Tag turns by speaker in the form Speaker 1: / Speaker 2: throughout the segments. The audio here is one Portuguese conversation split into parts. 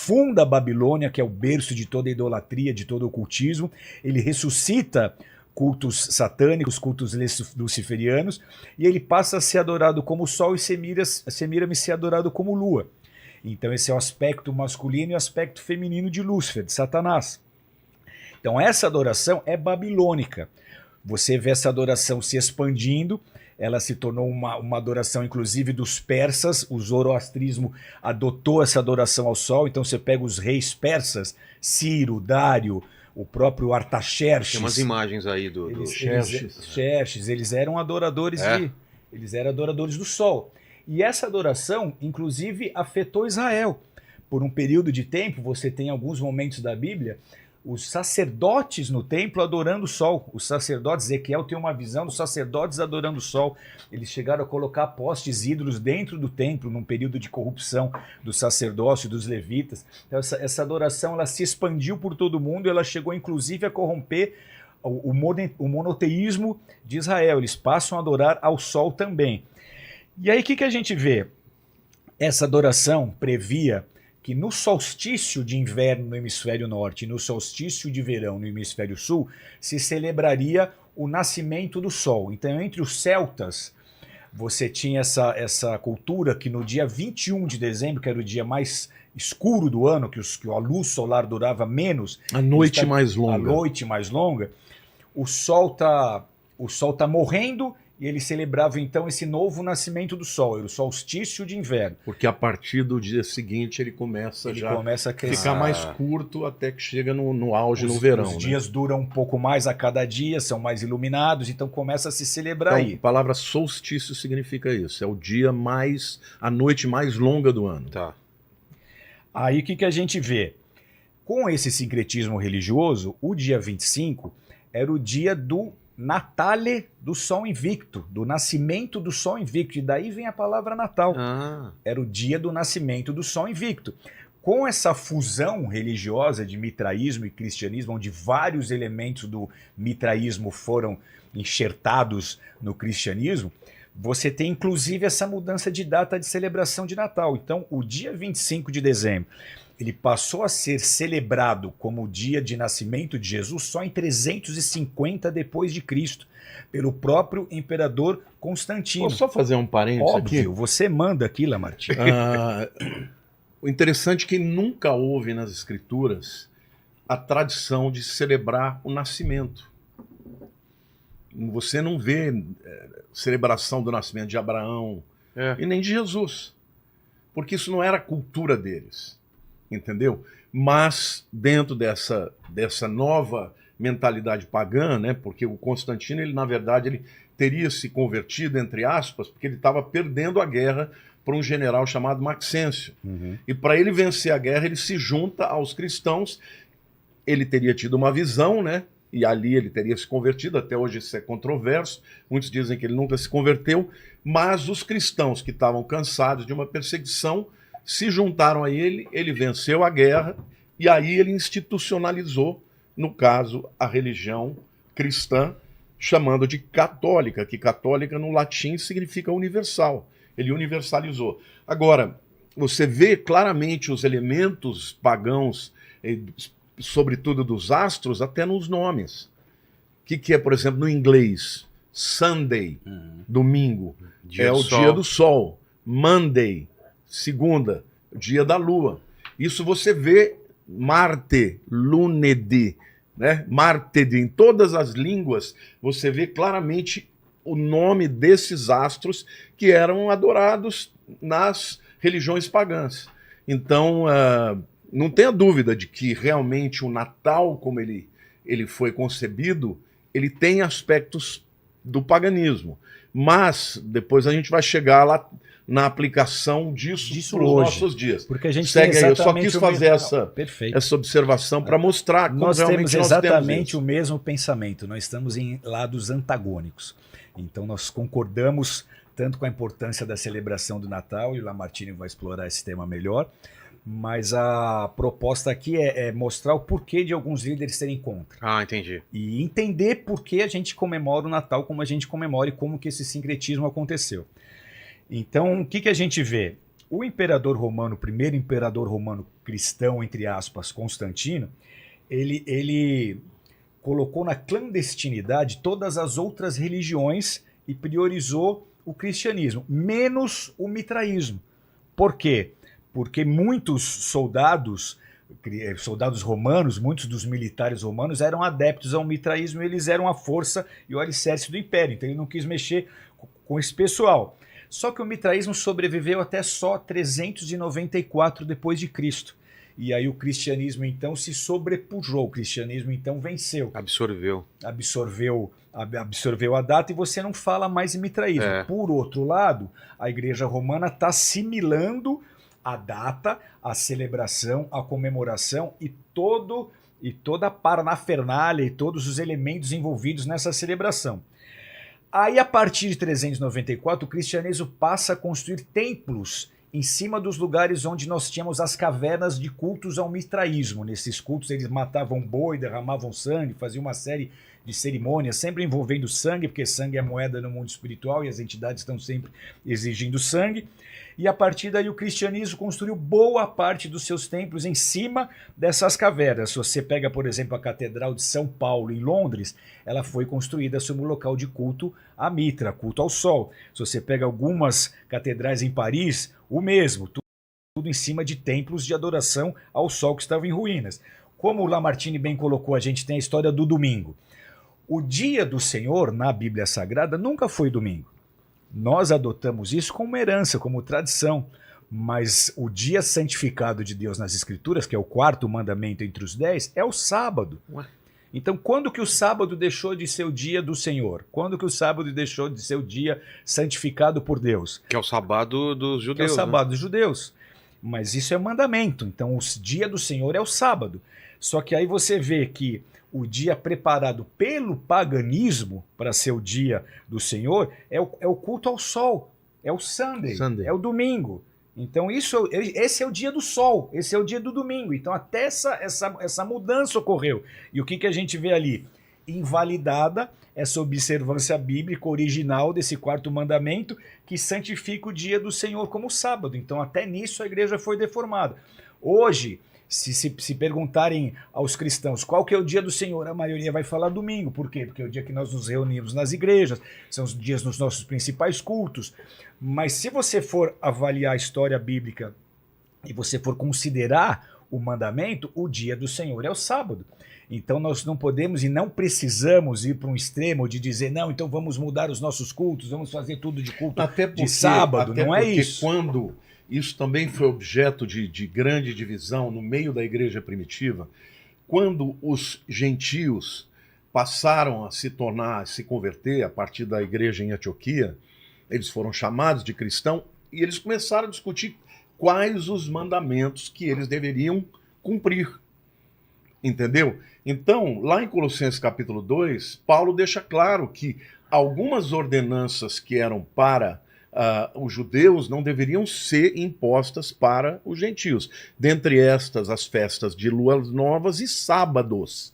Speaker 1: funda a Babilônia, que é o berço de toda a idolatria, de todo o ocultismo. Ele ressuscita cultos satânicos, cultos luciferianos, e ele passa a ser adorado como sol e Semíramis ser adorado como lua. Então esse é o aspecto masculino e o aspecto feminino de Lúcifer, de Satanás. Então essa adoração é babilônica. Você vê essa adoração se expandindo, ela se tornou uma adoração inclusive dos persas, o zoroastrismo adotou essa adoração ao sol, então você pega os reis persas, Ciro, Dário, o próprio Artaxerxes.
Speaker 2: Tem umas imagens aí do
Speaker 1: Xerxes, eles eram adoradores eles eram adoradores do sol. E essa adoração, inclusive, afetou Israel. Por um período de tempo, você tem alguns momentos da Bíblia, os sacerdotes no templo adorando o sol. Os sacerdotes, Ezequiel tem uma visão dos sacerdotes adorando o sol. Eles chegaram a colocar postes ídolos dentro do templo, num período de corrupção do sacerdócio, dos levitas. Então, essa adoração ela se expandiu por todo o mundo, ela chegou inclusive a corromper o monoteísmo de Israel. Eles passam a adorar ao sol também. E aí o que a gente vê? Essa adoração previa que no solstício de inverno no hemisfério norte e no solstício de verão no hemisfério sul se celebraria o nascimento do sol. Então entre os celtas você tinha essa cultura que no dia 21 de dezembro, que era o dia mais escuro do ano, que a luz solar durava menos,
Speaker 3: a noite mais longa.
Speaker 1: A noite mais longa, o sol tá morrendo. E eles celebravam então esse novo nascimento do sol, era o solstício de inverno.
Speaker 3: Porque a partir do dia seguinte ele começa a ficar mais curto até que chega no auge no verão.
Speaker 1: Os dias duram um pouco mais a cada dia, são mais iluminados, então começa a se celebrar aí.
Speaker 3: A palavra solstício significa isso, é o dia a noite mais longa do ano.
Speaker 2: Tá.
Speaker 1: Aí o que a gente vê? Com esse sincretismo religioso, o dia 25 era o dia do Natale do Sol Invicto, do nascimento do Sol Invicto, e daí vem a palavra Natal. Era o dia do nascimento do Sol Invicto. Com essa fusão religiosa de mitraísmo e cristianismo, onde vários elementos do mitraísmo foram enxertados no cristianismo, você tem inclusive essa mudança de data de celebração de Natal. Então, o dia 25 de dezembro, ele passou a ser celebrado como o dia de nascimento de Jesus só em 350 depois de Cristo, pelo próprio imperador Constantino.
Speaker 3: Vou só fazer um parênteses aqui.
Speaker 1: Óbvio, você manda aqui, Lamartine.
Speaker 3: O interessante é que nunca houve nas escrituras a tradição de celebrar o nascimento. Você não vê celebração do nascimento de Abraão e nem de Jesus, porque isso não era a cultura deles. Entendeu? Mas dentro dessa nova mentalidade pagã, né, porque o Constantino, ele na verdade ele teria se convertido, entre aspas, porque ele estava perdendo a guerra para um general chamado Maxêncio. E para ele vencer a guerra, ele se junta aos cristãos. Ele teria tido uma visão, né? E ali ele teria se convertido, até hoje isso é controverso, muitos dizem que ele nunca se converteu, mas os cristãos que estavam cansados de uma perseguição se juntaram a ele, ele venceu a guerra e aí ele institucionalizou, no caso, a religião cristã, chamando de católica, que católica no latim significa universal. Ele universalizou. Agora, você vê claramente os elementos pagãos, sobretudo dos astros, até nos nomes. O que é, por exemplo, no inglês? Sunday, domingo, é o dia do sol. Monday, segunda, dia da lua. Isso você vê Marte, Lunedi, né? Martedi, em todas as línguas, você vê claramente o nome desses astros que eram adorados nas religiões pagãs. Então, não tenha dúvida de que realmente o Natal, como ele foi concebido, ele tem aspectos do paganismo. Mas depois a gente vai chegar lá na aplicação disso nos nossos dias.
Speaker 1: Porque a gente
Speaker 3: segue aí, eu só quis fazer essa observação para mostrar como
Speaker 1: nós
Speaker 3: realmente
Speaker 1: temos exatamente o mesmo pensamento. Nós estamos em lados antagônicos. Então nós concordamos tanto com a importância da celebração do Natal, e o Lamartine vai explorar esse tema melhor, mas a proposta aqui é mostrar o porquê de alguns líderes serem contra.
Speaker 2: Ah, entendi.
Speaker 1: E entender por que a gente comemora o Natal como a gente comemora e como que esse sincretismo aconteceu. Então, o que a gente vê? O imperador romano, o primeiro imperador romano cristão, entre aspas, Constantino, ele colocou na clandestinidade todas as outras religiões e priorizou o cristianismo, menos o mitraísmo. Por quê? Porque muitos soldados romanos, muitos dos militares romanos eram adeptos ao mitraísmo, eles eram a força e o alicerce do império, então ele não quis mexer com esse pessoal. Só que o mitraísmo sobreviveu até só 394 depois de Cristo. E aí o cristianismo então se sobrepujou, o cristianismo então venceu. Absorveu a data e você não fala mais em mitraísmo. Por outro lado, a Igreja Romana está assimilando a data, a celebração, a comemoração e toda a parafernália e todos os elementos envolvidos nessa celebração. Aí, a partir de 394, o cristianismo passa a construir templos em cima dos lugares onde nós tínhamos as cavernas de cultos ao mitraísmo. Nesses cultos eles matavam boi, derramavam sangue, faziam uma série de cerimônias, sempre envolvendo sangue, porque sangue é moeda no mundo espiritual e as entidades estão sempre exigindo sangue. E a partir daí o cristianismo construiu boa parte dos seus templos em cima dessas cavernas. Se você pega, por exemplo, a Catedral de São Paulo, em Londres, ela foi construída sobre um local de culto à Mitra, culto ao Sol. Se você pega algumas catedrais em Paris, o mesmo, tudo em cima de templos de adoração ao Sol que estavam em ruínas. Como o Lamartine bem colocou, a gente tem a história do domingo. O dia do Senhor, na Bíblia Sagrada, nunca foi domingo. Nós adotamos isso como herança, como tradição, mas o dia santificado de Deus nas Escrituras, que é o 4º mandamento entre os 10, é o sábado. Então, quando que o sábado deixou de ser o dia do Senhor? Quando que o sábado deixou de ser o dia santificado por Deus?
Speaker 2: Que é o sábado dos judeus.
Speaker 1: Que é o sábado dos judeus. Mas isso é mandamento, então o dia do Senhor é o sábado. Só que aí você vê que o dia preparado pelo paganismo para ser o dia do Senhor é o culto ao sol, é o Sunday. É o domingo. Então esse é o dia do sol, esse é o dia do domingo. Então até essa mudança ocorreu. E o que a gente vê ali? Invalidada essa observância bíblica original desse 4º mandamento que santifica o dia do Senhor como sábado. Então até nisso a igreja foi deformada. Hoje, se perguntarem aos cristãos qual que é o dia do Senhor, a maioria vai falar domingo. Por quê? Porque é o dia que nós nos reunimos nas igrejas, são os dias dos nossos principais cultos. Mas se você for avaliar a história bíblica e você for considerar o mandamento, o dia do Senhor é o sábado. Então nós não podemos e não precisamos ir para um extremo de dizer, não, então vamos mudar os nossos cultos, vamos fazer tudo de culto de sábado. Não é isso.
Speaker 3: Quando isso também foi objeto de grande divisão no meio da igreja primitiva, quando os gentios passaram a se converter a partir da igreja em Antioquia, eles foram chamados de cristão e eles começaram a discutir quais os mandamentos que eles deveriam cumprir. Entendeu? Então, lá em Colossenses capítulo 2, Paulo deixa claro que algumas ordenanças que eram para os judeus não deveriam ser impostas para os gentios. Dentre estas, as festas de luas novas e sábados.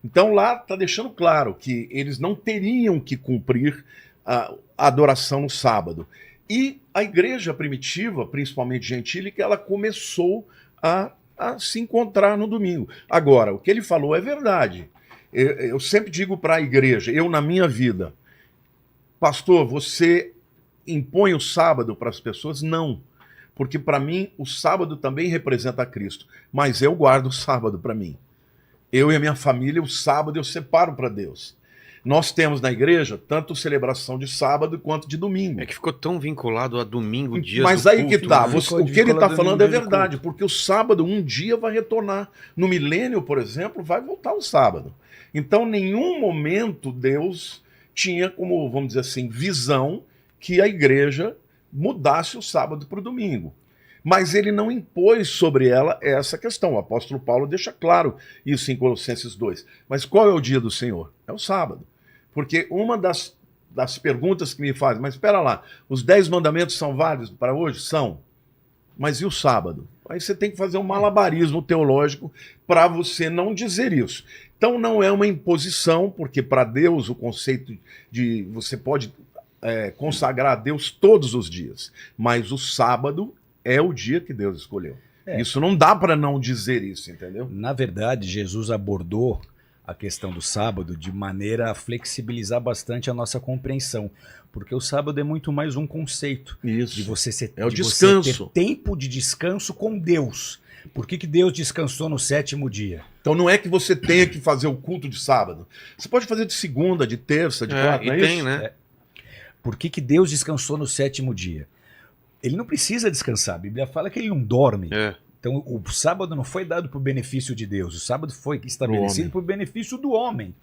Speaker 3: Então lá está deixando claro que eles não teriam que cumprir a adoração no sábado. E a igreja primitiva, principalmente gentílica, ela começou a se encontrar no domingo. Agora, o que ele falou é verdade. Eu sempre digo para a igreja, eu na minha vida, pastor, você impõe o sábado para as pessoas? Não. Porque para mim o sábado também representa Cristo. Mas eu guardo o sábado para mim. Eu e a minha família, o sábado eu separo para Deus. Nós temos na igreja tanto celebração de sábado quanto de domingo.
Speaker 2: É que ficou tão vinculado a domingo, dias
Speaker 3: Mas
Speaker 2: do
Speaker 3: aí
Speaker 2: culto,
Speaker 3: que tá,
Speaker 2: né?
Speaker 3: o que ele está falando é verdade, porque o sábado um dia vai retornar. No milênio, por exemplo, vai voltar o sábado. Então, em nenhum momento Deus tinha como, vamos dizer assim, visão que a igreja mudasse o sábado para o domingo. Mas ele não impôs sobre ela essa questão. O apóstolo Paulo deixa claro isso em Colossenses 2. Mas qual é o dia do Senhor? É o sábado. Porque uma das perguntas que me fazem, mas espera lá, os 10 mandamentos são válidos para hoje? São. Mas e o sábado? Aí você tem que fazer um malabarismo teológico para você não dizer isso. Então não é uma imposição, porque para Deus o conceito de você pode consagrar a Deus todos os dias, mas o sábado é o dia que Deus escolheu. Isso não dá para não dizer isso, entendeu?
Speaker 1: Na verdade, Jesus abordou a questão do sábado de maneira a flexibilizar bastante a nossa compreensão. Porque o sábado é muito mais um conceito.
Speaker 3: Isso.
Speaker 1: De você ser,
Speaker 3: é o
Speaker 1: de
Speaker 3: descanso.
Speaker 1: Você ter tempo de descanso com Deus. Por que Deus descansou no 7º dia?
Speaker 3: Então não é que você tenha que fazer o culto de sábado. Você pode fazer de segunda, de terça, de quarta, não é
Speaker 2: tem,
Speaker 3: isso?
Speaker 2: né?
Speaker 1: Por que Deus descansou no 7º dia? Ele não precisa descansar. A Bíblia fala que ele não dorme. Então o sábado não foi dado por benefício de Deus. O sábado foi estabelecido por benefício do homem.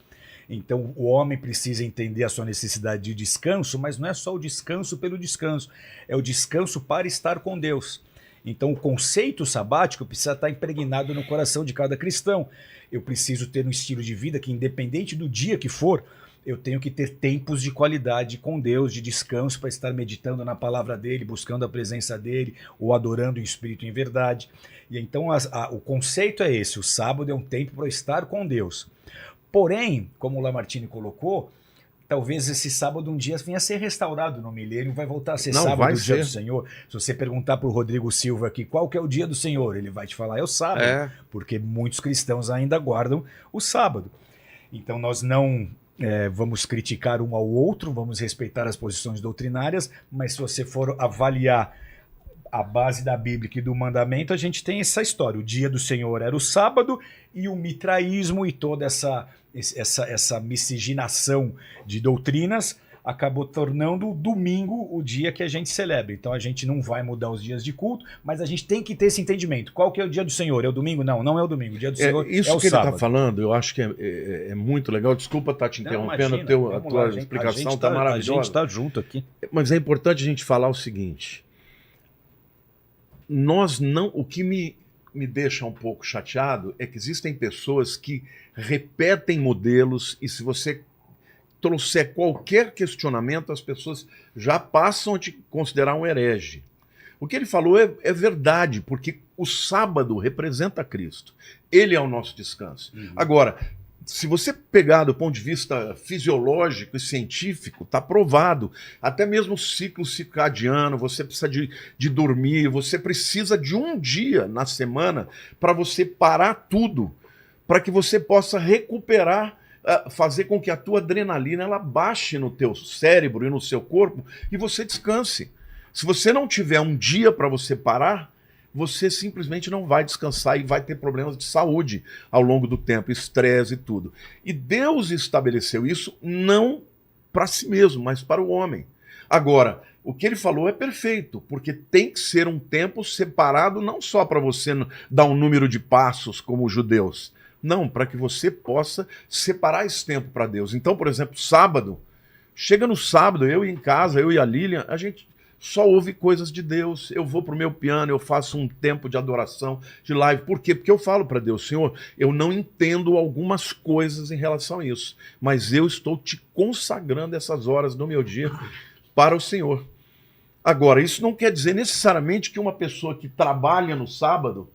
Speaker 1: Então o homem precisa entender a sua necessidade de descanso, mas não é só o descanso pelo descanso. É o descanso para estar com Deus. Então o conceito sabático precisa estar impregnado no coração de cada cristão. Eu preciso ter um estilo de vida que, independente do dia que for, eu tenho que ter tempos de qualidade com Deus, de descanso, para estar meditando na palavra dele, buscando a presença dele, ou adorando em espírito e em verdade. E então o conceito é esse: o sábado é um tempo para estar com Deus. Porém, como o Lamartine colocou, talvez esse sábado um dia venha a ser restaurado no milênio, vai voltar a ser sábado, o dia do Senhor. Se você perguntar para o Rodrigo Silva aqui qual que é o dia do Senhor, ele vai te falar é o sábado, porque muitos cristãos ainda guardam o sábado. Então nós não vamos criticar um ao outro, vamos respeitar as posições doutrinárias, mas se você for avaliar a base da Bíblia e do mandamento, a gente tem essa história. O dia do Senhor era o sábado, e o mitraísmo e toda essa miscigenação de doutrinas acabou tornando o domingo o dia que a gente celebra. Então a gente não vai mudar os dias de culto, mas a gente tem que ter esse entendimento. Qual que é o dia do Senhor? É o domingo? Não, não é o domingo. O dia do Senhor
Speaker 3: isso
Speaker 1: é o
Speaker 3: que
Speaker 1: sábado.
Speaker 3: Ele está falando, eu acho que é muito legal. Desculpa estar te interrompendo, a tua explicação está maravilhosa.
Speaker 1: A gente está junto aqui.
Speaker 3: Mas é importante a gente falar o seguinte: o que me deixa um pouco chateado é que existem pessoas que repetem modelos, e se você trouxer qualquer questionamento, as pessoas já passam a te considerar um herege. O que ele falou é verdade, porque o sábado representa Cristo. Ele é o nosso descanso. Agora, se você pegar do ponto de vista fisiológico e científico, está provado. Até mesmo o ciclo circadiano, você precisa de dormir, você precisa de um dia na semana para você parar tudo, para que você possa recuperar, fazer com que a tua adrenalina ela baixe no teu cérebro e no seu corpo e você descanse. Se você não tiver um dia para você parar, você simplesmente não vai descansar e vai ter problemas de saúde ao longo do tempo, estresse e tudo. E Deus estabeleceu isso não para si mesmo, mas para o homem. Agora, o que ele falou é perfeito, porque tem que ser um tempo separado não só para você dar um número de passos como os judeus, não, para que você possa separar esse tempo para Deus. Então, por exemplo, sábado, chega no sábado, eu em casa, eu e a Lilian, a gente só ouve coisas de Deus. Eu vou pro meu piano, eu faço um tempo de adoração, de live. Por quê? Porque eu falo para Deus: Senhor, eu não entendo algumas coisas em relação a isso, mas eu estou te consagrando essas horas do meu dia para o Senhor. Agora, isso não quer dizer necessariamente que uma pessoa que trabalha no sábado,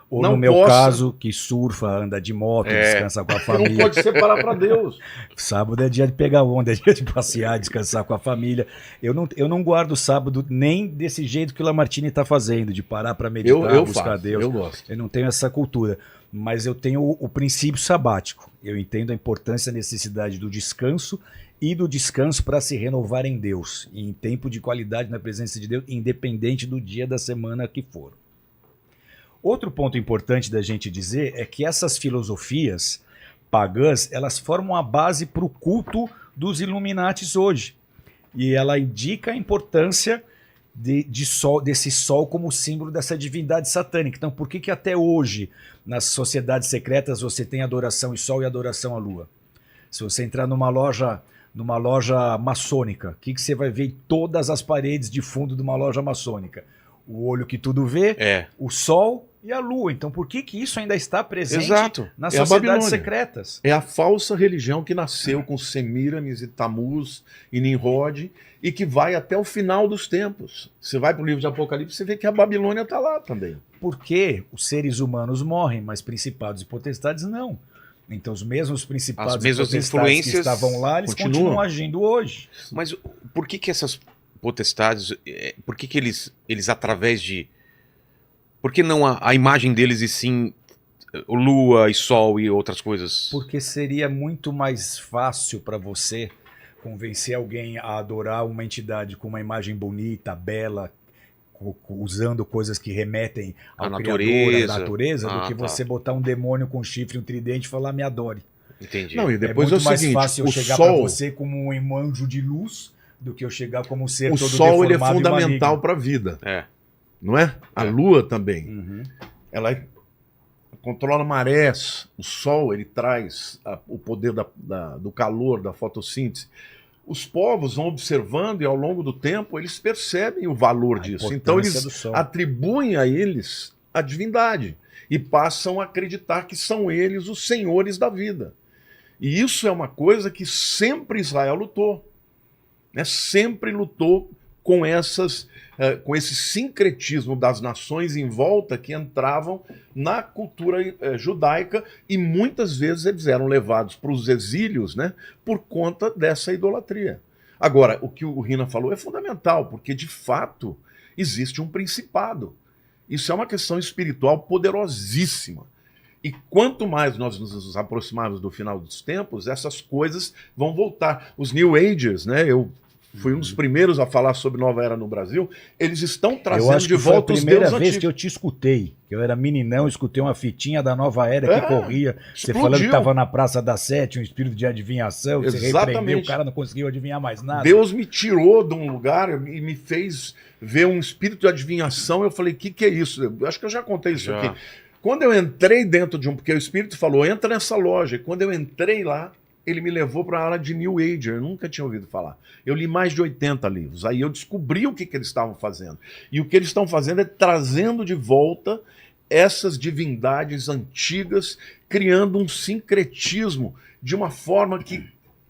Speaker 1: ou no meu caso, que surfa, anda de moto, descansa com a família.
Speaker 3: Não pode separar para Deus.
Speaker 1: Sábado é dia de pegar onda, é dia de passear, descansar com a família. Eu não guardo sábado nem desse jeito que o Lamartine está fazendo, de parar para meditar, buscar Deus.
Speaker 3: Eu gosto.
Speaker 1: Eu não tenho essa cultura, mas eu tenho o princípio sabático. Eu entendo a importância e a necessidade do descanso e do descanso para se renovar em Deus, em tempo de qualidade na presença de Deus, independente do dia da semana que for. Outro ponto importante da gente dizer é que essas filosofias pagãs, elas formam a base para o culto dos Illuminatis hoje. E ela indica a importância desse sol como símbolo dessa divindade satânica. Então, por que até hoje, nas sociedades secretas, você tem adoração ao sol e adoração à lua? Se você entrar numa loja maçônica, o que você vai ver em todas as paredes de fundo de uma loja maçônica? O olho que tudo vê, o sol e a lua. Então por que isso ainda está presente nas sociedades secretas?
Speaker 3: É a falsa religião que nasceu com Semíramis e Tamuz e Nimrod e que vai até o final dos tempos. Você vai para o livro de Apocalipse, você vê que a Babilônia está lá também.
Speaker 1: Porque os seres humanos morrem, mas principados e potestades não. Então os mesmos principados e potestades que estavam lá, eles continuam agindo hoje.
Speaker 2: Mas por que essas potestades, por que eles através de Por que não a imagem deles e sim lua e sol e outras coisas?
Speaker 1: Porque seria muito mais fácil para você convencer alguém a adorar uma entidade com uma imagem bonita, bela, usando coisas que remetem ao Criador, à natureza, do que você botar um demônio com chifre e um tridente e falar, me adore.
Speaker 2: Entendi.
Speaker 3: Não, e depois
Speaker 1: muito mais
Speaker 3: seguinte,
Speaker 1: fácil eu chegar para você como um anjo de luz do que eu chegar como um ser todo deformado.
Speaker 3: O sol ele é fundamental para a vida. Não é? A lua também.
Speaker 1: Uhum.
Speaker 3: Ela controla marés. O sol ele traz o poder do calor, da fotossíntese. Os povos vão observando e ao longo do tempo eles percebem o valor disso. Então eles atribuem a eles a divindade e passam a acreditar que são eles os senhores da vida. E isso é uma coisa que sempre Israel lutou, né? Sempre lutou com esse sincretismo das nações em volta que entravam na cultura judaica, e muitas vezes eles eram levados para os exílios, né, por conta dessa idolatria. Agora, o que o Rina falou é fundamental, porque de fato existe um principado. Isso é uma questão espiritual poderosíssima. E quanto mais nós nos aproximarmos do final dos tempos, essas coisas vão voltar. Os New Agers, né, eu fui um dos primeiros a falar sobre Nova Era no Brasil, eles estão trazendo de volta os deuses antigos.
Speaker 1: Foi a primeira vez que eu te escutei, que eu era meninão, escutei uma fitinha da Nova Era que corria, você falando que estava na Praça da Sete, um espírito de adivinhação, que você repreendeu, o cara não conseguiu adivinhar mais nada.
Speaker 3: Deus me tirou de um lugar e me fez ver um espírito de adivinhação, eu falei, o que é isso? Eu acho que eu já contei isso aqui. Quando eu entrei dentro de porque o espírito falou, entra nessa loja, e quando eu entrei lá, ele me levou para a área de New Age, eu nunca tinha ouvido falar. Eu li mais de 80 livros, aí eu descobri o que eles estavam fazendo. E o que eles estão fazendo é trazendo de volta essas divindades antigas, criando um sincretismo de uma forma que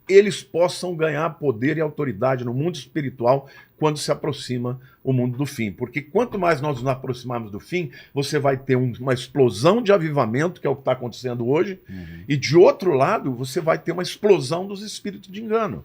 Speaker 3: eles possam ganhar poder e autoridade no mundo espiritual quando se aproxima o mundo do fim. Porque quanto mais nós nos aproximarmos do fim, você vai ter uma explosão de avivamento, que é o que está acontecendo hoje, e de outro lado, você vai ter uma explosão dos espíritos de engano.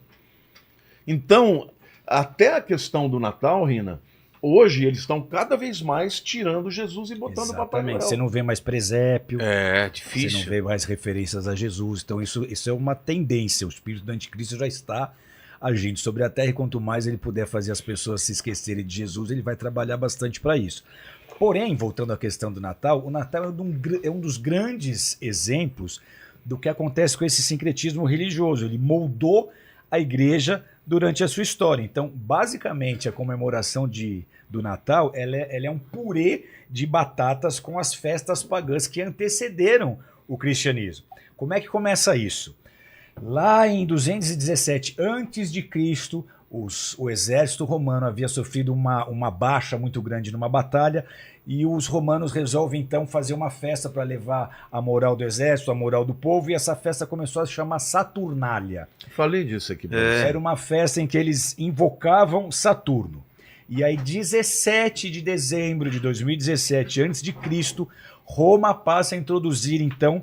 Speaker 3: Então, até a questão do Natal, Rina, hoje eles estão cada vez mais tirando Jesus e botando Papai Noel.
Speaker 1: Você não vê mais presépio.
Speaker 2: É difícil.
Speaker 1: Você não vê mais referências a Jesus. Então isso é uma tendência. O espírito do anticristo já está agindo sobre a terra, e quanto mais ele puder fazer as pessoas se esquecerem de Jesus, ele vai trabalhar bastante para isso. Porém, voltando à questão do Natal, o Natal é um dos grandes exemplos do que acontece com esse sincretismo religioso. Ele moldou a igreja durante a sua história. Então, basicamente, a comemoração do Natal ela é um purê de batatas com as festas pagãs que antecederam o cristianismo. Como é que começa isso? Lá em 217 a.C., o exército romano havia sofrido uma baixa muito grande numa batalha, e os romanos resolvem então fazer uma festa para levar a moral do exército, a moral do povo, e essa festa começou a se chamar Saturnália.
Speaker 3: Falei disso aqui.
Speaker 1: Era uma festa em que eles invocavam Saturno. E aí, 17 de dezembro de 2017 a.C., Roma passa a introduzir, então,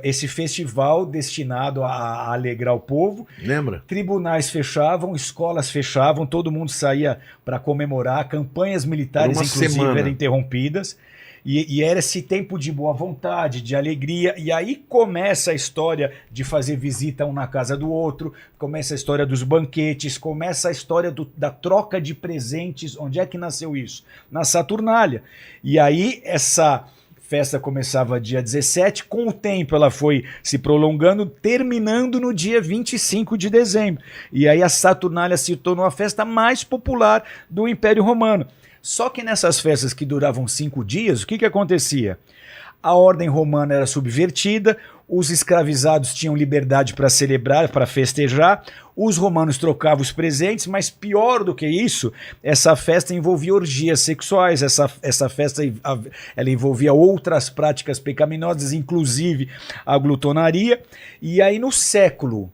Speaker 1: esse festival destinado a alegrar o povo.
Speaker 3: Lembra?
Speaker 1: Tribunais fechavam, escolas fechavam, todo mundo saía para comemorar, campanhas militares, inclusive, eram interrompidas. E era esse tempo de boa vontade, de alegria, e aí começa a história de fazer visita um na casa do outro, começa a história dos banquetes, começa a história da troca de presentes. Onde é que nasceu isso? Na Saturnália. E aí essa festa começava dia 17, com o tempo ela foi se prolongando, terminando no dia 25 de dezembro. E aí a Saturnália se tornou a festa mais popular do Império Romano. Só que nessas festas que duravam 5 dias, o que acontecia? A ordem romana era subvertida, os escravizados tinham liberdade para celebrar, para festejar, os romanos trocavam os presentes, mas pior do que isso, essa festa envolvia orgias sexuais, essa festa ela envolvia outras práticas pecaminosas, inclusive a glutonaria. E aí no século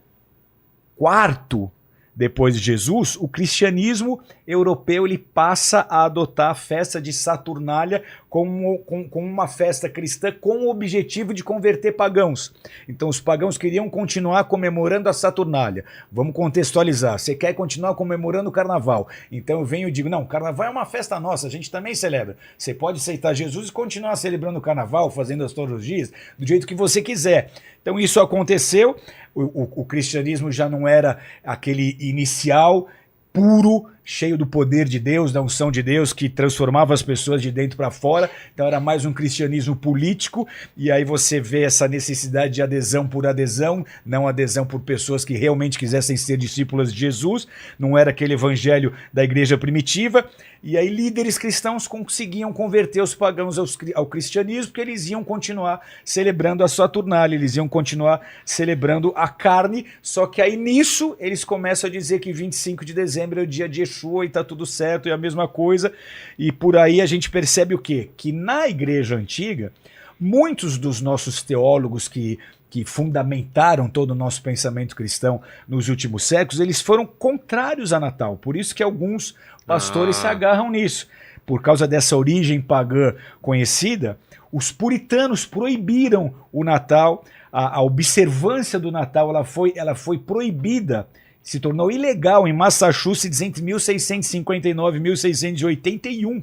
Speaker 1: IV depois de Jesus, o cristianismo europeu ele passa a adotar a festa de Saturnália como uma festa cristã com o objetivo de converter pagãos. Então os pagãos queriam continuar comemorando a Saturnália. Vamos contextualizar. Você quer continuar comemorando o carnaval. Então eu venho e digo, não, carnaval é uma festa nossa, a gente também celebra. Você pode aceitar Jesus e continuar celebrando o carnaval, fazendo as liturgias, do jeito que você quiser. Então isso aconteceu, o cristianismo já não era aquele inicial puro, cheio do poder de Deus, da unção de Deus, que transformava as pessoas de dentro para fora. Então era mais um cristianismo político, e aí você vê essa necessidade de adesão por adesão, não adesão por pessoas que realmente quisessem ser discípulas de Jesus. Não era aquele evangelho da igreja primitiva. E aí líderes cristãos conseguiam converter os pagãos ao cristianismo, porque eles iam continuar celebrando a Saturnália, eles iam continuar celebrando a carne, só que aí nisso eles começam a dizer que 25 de dezembro é o dia de Yeshua e tá tudo certo, é a mesma coisa. E por aí a gente percebe o quê? Que na igreja antiga, muitos dos nossos teólogos que fundamentaram todo o nosso pensamento cristão nos últimos séculos, eles foram contrários a Natal. Por isso que alguns pastores se agarram nisso. Por causa dessa origem pagã conhecida, os puritanos proibiram o Natal, a observância do Natal ela foi proibida, se tornou ilegal em Massachusetts entre 1659 e 1681.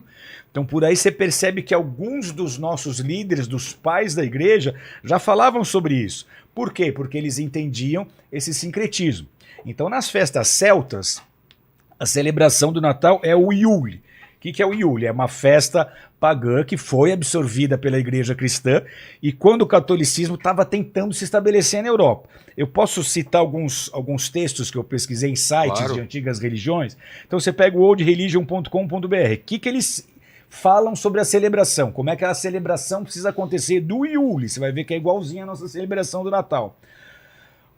Speaker 1: Então por aí você percebe que alguns dos nossos líderes, dos pais da igreja, já falavam sobre isso. Por quê? Porque eles entendiam esse sincretismo. Então nas festas celtas, a celebração do Natal é o Yule. O que é o Yule? É uma festa pagã que foi absorvida pela igreja cristã e quando o catolicismo estava tentando se estabelecer na Europa. Eu posso citar alguns textos que eu pesquisei em sites de antigas religiões. Então você pega o oldreligion.com.br. O que eles falam sobre a celebração? Como é que a celebração precisa acontecer do Yule? Você vai ver que é igualzinha a nossa celebração do Natal.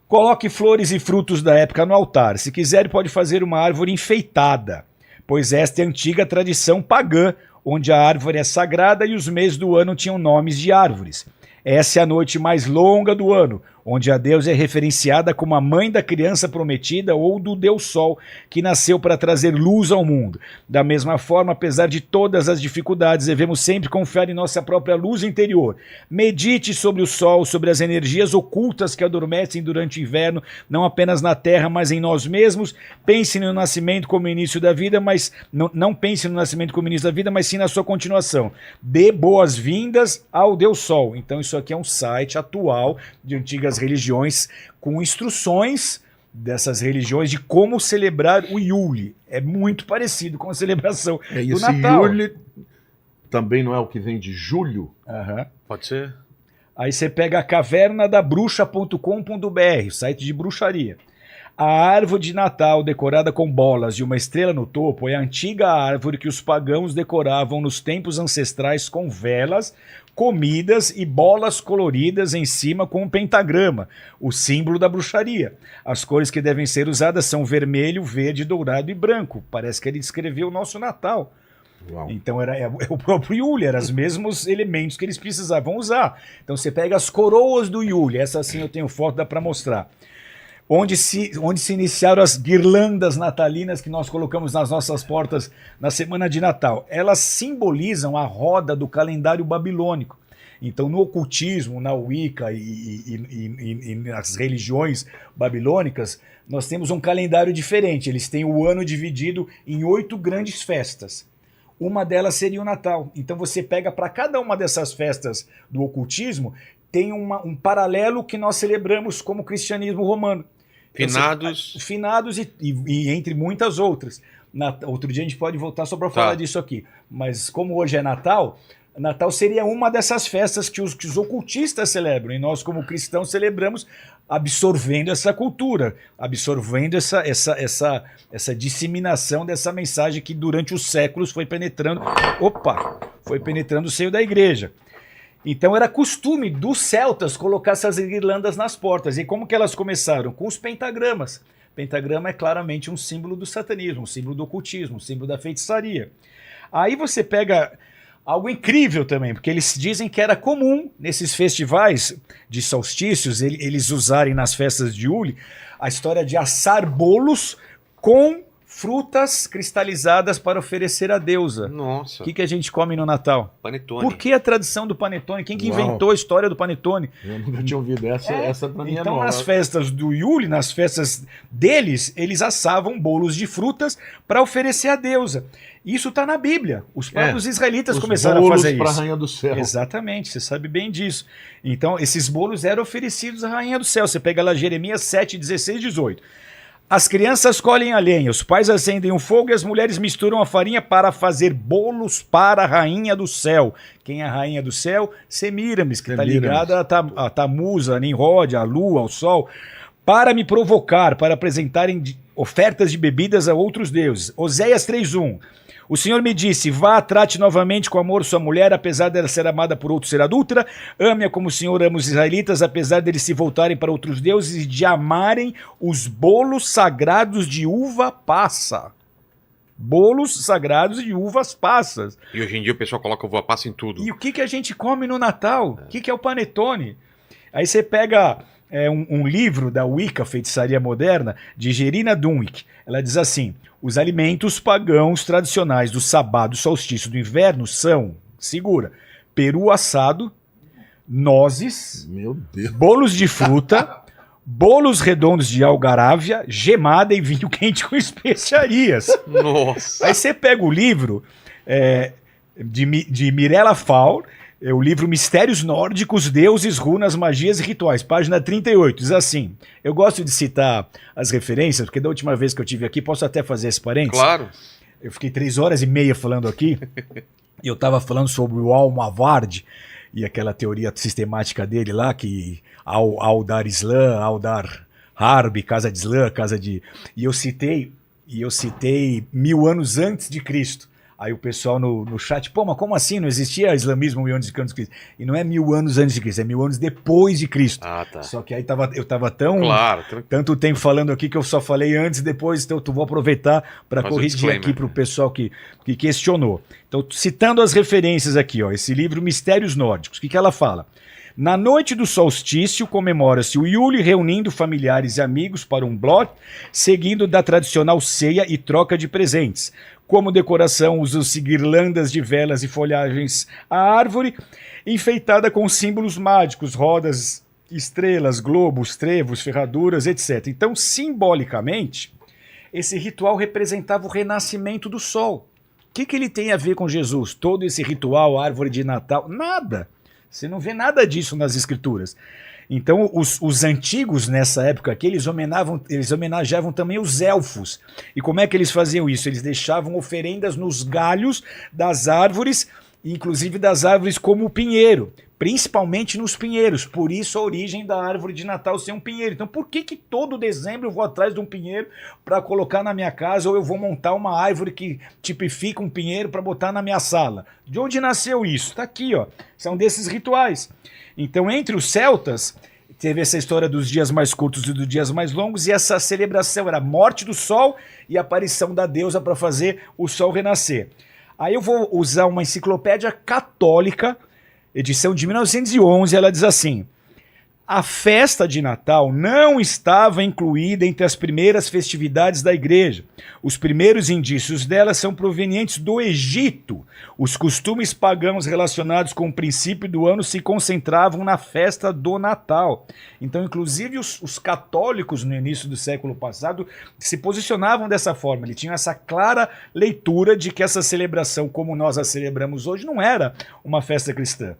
Speaker 1: Coloque flores e frutos da época no altar. Se quiser, pode fazer uma árvore enfeitada, pois esta é a antiga tradição pagã, onde a árvore é sagrada e os meses do ano tinham nomes de árvores. Essa é a noite mais longa do ano, onde a deusa é referenciada como a mãe da criança prometida ou do Deus Sol, que nasceu para trazer luz ao mundo. Da mesma forma, apesar de todas as dificuldades, devemos sempre confiar em nossa própria luz interior. Medite sobre o Sol, sobre as energias ocultas que adormecem durante o inverno, não apenas na Terra, mas em nós mesmos. Pense no nascimento como início da vida, mas não pense no nascimento como início da vida, mas sim na sua continuação. Dê boas-vindas ao Deus Sol. Então isso aqui é um site atual de antigas religiões com instruções dessas religiões de como celebrar o Yule. É muito parecido com a celebração do Natal.
Speaker 3: Yule também não é o que vem de julho?
Speaker 2: Pode ser.
Speaker 1: Aí você pega a cavernadabruxa.com.br, site de bruxaria. A árvore de Natal decorada com bolas e uma estrela no topo é a antiga árvore que os pagãos decoravam nos tempos ancestrais com velas, comidas e bolas coloridas em cima com um pentagrama, o símbolo da bruxaria. As cores que devem ser usadas são vermelho, verde, dourado e branco. Parece que ele descreveu o nosso Natal. Uau. Então é o próprio Yule, eram os mesmos elementos que eles precisavam usar. Então você pega as coroas do Yule, essa sim eu tenho foto, dá para mostrar. Onde se iniciaram as guirlandas natalinas que nós colocamos nas nossas portas na semana de Natal. Elas simbolizam a roda do calendário babilônico. Então, no ocultismo, na Wicca e nas religiões babilônicas, nós temos um calendário diferente. Eles têm o ano dividido em 8 grandes festas. Uma delas seria o Natal. Então, você pega para cada uma dessas festas do ocultismo, tem um paralelo que nós celebramos como cristianismo romano.
Speaker 2: Finados.
Speaker 1: E entre muitas outras. Outro dia a gente pode voltar só para falar disso aqui. Mas como hoje é Natal, Natal seria uma dessas festas que os ocultistas celebram. E nós, como cristãos, celebramos absorvendo essa cultura, absorvendo essa disseminação dessa mensagem que durante os séculos foi penetrando o seio da igreja. Então era costume dos celtas colocar essas guirlandas nas portas. E como que elas começaram? Com os pentagramas. Pentagrama é claramente um símbolo do satanismo, um símbolo do ocultismo, um símbolo da feitiçaria. Aí você pega algo incrível também, porque eles dizem que era comum nesses festivais de solstícios, eles usarem nas festas de Yule, a história de assar bolos com frutas cristalizadas para oferecer à deusa.
Speaker 2: Nossa.
Speaker 1: O que a gente come no Natal?
Speaker 2: Panetone.
Speaker 1: Por que a tradição do panetone? Quem que inventou a história do panetone?
Speaker 3: Eu nunca tinha ouvido essa pra mim é
Speaker 1: Então,
Speaker 3: nova.
Speaker 1: nas festas do Yule, nas festas deles, eles assavam bolos de frutas para oferecer à deusa. Isso está na Bíblia. Os próprios israelitas
Speaker 3: Os
Speaker 1: começaram a
Speaker 3: bolos
Speaker 1: fazer
Speaker 3: pra
Speaker 1: isso.
Speaker 3: Rainha do Céu.
Speaker 1: Exatamente, você sabe bem disso. Então, esses bolos eram oferecidos à Rainha do Céu. Você pega lá Jeremias 7, 16, 18. As crianças colhem a lenha, os pais acendem o fogo e as mulheres misturam a farinha para fazer bolos para a Rainha do Céu. Quem é a Rainha do Céu? Semíramis, que está ligada a Tammuz, a Nimrod, a Lua, ao Sol. Para me provocar, para apresentarem ofertas de bebidas a outros deuses. Oséias 3:1. O Senhor me disse, vá, trate novamente com amor sua mulher, apesar dela ser amada por outro ser adúltera, ame-a como o Senhor ama os israelitas, apesar deles se voltarem para outros deuses e de amarem os bolos sagrados de uva passa. Bolos sagrados de uvas passas.
Speaker 2: E hoje em dia o pessoal coloca uva passa em tudo.
Speaker 1: E o que a gente come no Natal? O que é o panetone? Aí você pega um livro da Wicca, Feitiçaria Moderna, de Gerina Dunwick. Ela diz assim, os alimentos pagãos tradicionais do sabá do solstício do inverno são, segura, peru assado, nozes,
Speaker 3: Meu Deus.
Speaker 1: bolos de fruta, bolos redondos de algarávia, gemada e vinho quente com especiarias.
Speaker 2: Nossa.
Speaker 1: Aí você pega o livro de Mirella Faur, o livro Mistérios Nórdicos, Deuses, Runas, Magias e Rituais, página 38, diz assim, eu gosto de citar as referências, porque da última vez que eu tive aqui, posso até fazer esse parênteses?
Speaker 2: Claro.
Speaker 1: Eu fiquei 3 horas e meia falando aqui, e eu estava falando sobre o Al-Maward, e aquela teoria sistemática dele lá, que Al-Dar Islam, Al-Dar Harb, casa de Islã, casa de... E eu citei 1000 anos antes de Cristo. Aí o pessoal no chat, pô, mas como assim? Não existia islamismo 1000 anos de Cristo? E não é 1000 anos antes de Cristo, é 1000 anos depois de Cristo.
Speaker 2: Ah, tá.
Speaker 1: Só que aí eu tava tão...
Speaker 2: Claro.
Speaker 1: Tanto tempo falando aqui que eu só falei antes e depois, então eu vou aproveitar para
Speaker 2: Faz o
Speaker 1: corrigir
Speaker 2: disclaimer.
Speaker 1: aqui para o pessoal que questionou. Então, citando as referências aqui, ó, esse livro Mistérios Nórdicos, o que ela fala? Na noite do solstício, comemora-se o Yule, reunindo familiares e amigos para um blot, seguindo da tradicional ceia e troca de presentes. Como decoração, usam-se guirlandas de velas e folhagens à árvore, enfeitada com símbolos mágicos, rodas, estrelas, globos, trevos, ferraduras, etc. Então, simbolicamente, esse ritual representava o renascimento do sol. O que ele tem a ver com Jesus? Todo esse ritual, árvore de Natal? Nada. Você não vê nada disso nas escrituras. Então, os antigos, nessa época aqui, eles homenageavam também os elfos. E como é que eles faziam isso? Eles deixavam oferendas nos galhos das árvores, inclusive das árvores como o pinheiro, principalmente nos pinheiros. Por isso a origem da árvore de Natal ser um pinheiro. Então, por que todo dezembro eu vou atrás de um pinheiro para colocar na minha casa, ou eu vou montar uma árvore que tipifica um pinheiro para botar na minha sala? De onde nasceu isso? Está aqui, ó. São desses rituais. Então, entre os celtas, teve essa história dos dias mais curtos e dos dias mais longos, e essa celebração era a morte do sol e a aparição da deusa para fazer o sol renascer. Aí eu vou usar uma enciclopédia católica, edição de 1911, ela diz assim: a festa de Natal não estava incluída entre as primeiras festividades da igreja. Os primeiros indícios dela são provenientes do Egito. Os costumes pagãos relacionados com o princípio do ano se concentravam na festa do Natal. Então, inclusive, os católicos no início do século passado se posicionavam dessa forma. Eles tinham essa clara leitura de que essa celebração, como nós a celebramos hoje, não era uma festa cristã.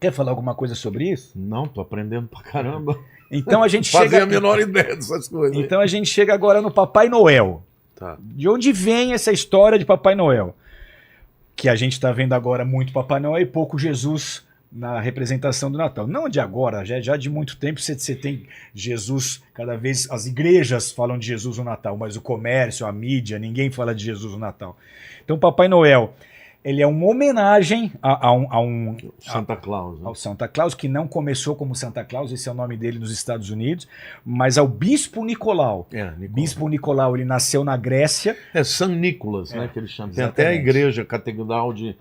Speaker 1: Quer falar alguma coisa sobre isso?
Speaker 3: Não, tô aprendendo pra caramba.
Speaker 1: Então a gente
Speaker 3: Fazia a menor ideia dessas coisas.
Speaker 1: Então a gente chega agora no Papai Noel.
Speaker 2: Tá.
Speaker 1: De onde vem essa história de Papai Noel? Que a gente está vendo agora muito Papai Noel e pouco Jesus na representação do Natal. Não de agora, já de muito tempo você tem Jesus, cada vez as igrejas falam de Jesus no Natal, mas o comércio, a mídia, ninguém fala de Jesus no Natal. Então Papai Noel, ele é uma homenagem
Speaker 3: Santa Claus, né?
Speaker 1: ao Santa Claus, que não começou como Santa Claus, esse é o nome dele nos Estados Unidos, mas ao Bispo Nicolau. Bispo Nicolau, ele nasceu na Grécia.
Speaker 3: É São Nicolas, né, que eles chamam. Tem
Speaker 1: Exatamente.
Speaker 3: até a igreja catedral de